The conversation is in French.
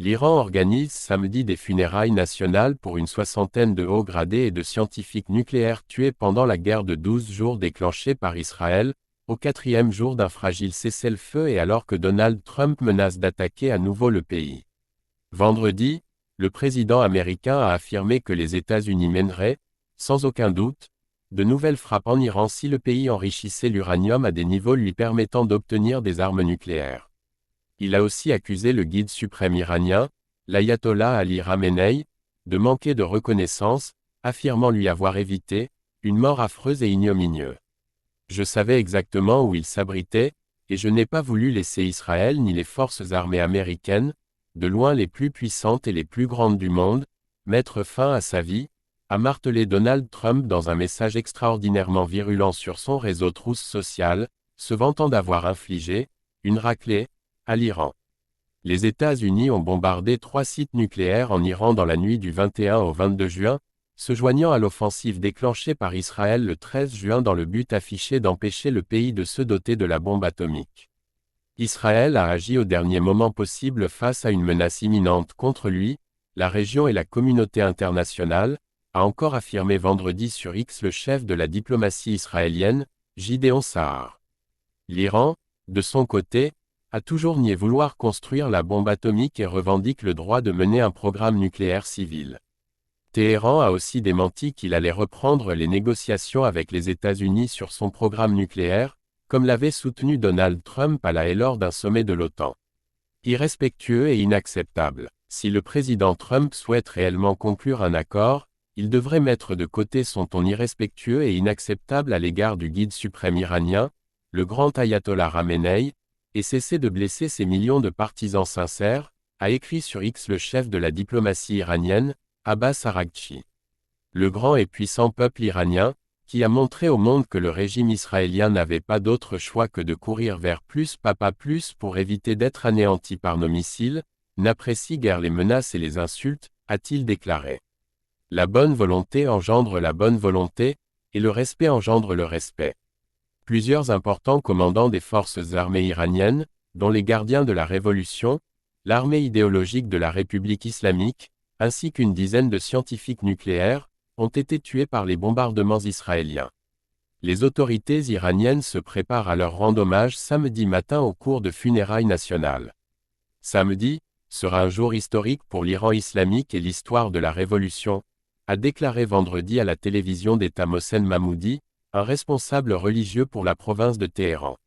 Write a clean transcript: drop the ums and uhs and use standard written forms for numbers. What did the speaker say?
L'Iran organise samedi des funérailles nationales pour une soixantaine de hauts gradés et de scientifiques nucléaires tués pendant la guerre de 12 jours déclenchée par Israël, au 4e jour d'un fragile cessez-le-feu et alors que Donald Trump menace d'attaquer à nouveau le pays. Vendredi, le président américain a affirmé que les États-Unis mèneraient, sans aucun doute, de nouvelles frappes en Iran si le pays enrichissait l'uranium à des niveaux lui permettant d'obtenir des armes nucléaires. Il a aussi accusé le guide suprême iranien, l'ayatollah Ali Khamenei, de manquer de reconnaissance, affirmant lui avoir évité une mort affreuse et ignominieuse. Je savais exactement où il s'abritait, et je n'ai pas voulu laisser Israël ni les forces armées américaines, de loin les plus puissantes et les plus grandes du monde, mettre fin à sa vie, a martelé Donald Trump dans un message extraordinairement virulent sur son réseau Truth Social, se vantant d'avoir infligé une raclée à l'Iran. Les États-Unis ont bombardé 3 sites nucléaires en Iran dans la nuit du 21 au 22 juin, se joignant à l'offensive déclenchée par Israël le 13 juin dans le but affiché d'empêcher le pays de se doter de la bombe atomique. Israël a agi au dernier moment possible face à une menace imminente contre lui, la région et la communauté internationale, a encore affirmé vendredi sur X le chef de la diplomatie israélienne, Gideon Sa'ar. L'Iran, de son côté, a toujours nié vouloir construire la bombe atomique et revendique le droit de mener un programme nucléaire civil. Téhéran a aussi démenti qu'il allait reprendre les négociations avec les États-Unis sur son programme nucléaire, comme l'avait soutenu Donald Trump lors d'un sommet de l'OTAN. Irrespectueux et inacceptable. Si le président Trump souhaite réellement conclure un accord, il devrait mettre de côté son ton irrespectueux et inacceptable à l'égard du guide suprême iranien, le grand ayatollah Khamenei, et cesser de blesser ses millions de partisans sincères, a écrit sur X le chef de la diplomatie iranienne, Abbas Araghchi. Le grand et puissant peuple iranien, qui a montré au monde que le régime israélien n'avait pas d'autre choix que de courir vers plus papa plus pour éviter d'être anéanti par nos missiles, n'apprécie guère les menaces et les insultes, a-t-il déclaré. La bonne volonté engendre la bonne volonté, et le respect engendre le respect. Plusieurs importants commandants des forces armées iraniennes, dont les gardiens de la Révolution, l'armée idéologique de la République islamique, ainsi qu'une dizaine de scientifiques nucléaires, ont été tués par les bombardements israéliens. Les autorités iraniennes se préparent à leur rendre hommage samedi matin au cours de funérailles nationales. Samedi sera un jour historique pour l'Iran islamique et l'histoire de la Révolution, a déclaré vendredi à la télévision d'État Mohsen Mahmoudi, un responsable religieux pour la province de Téhéran.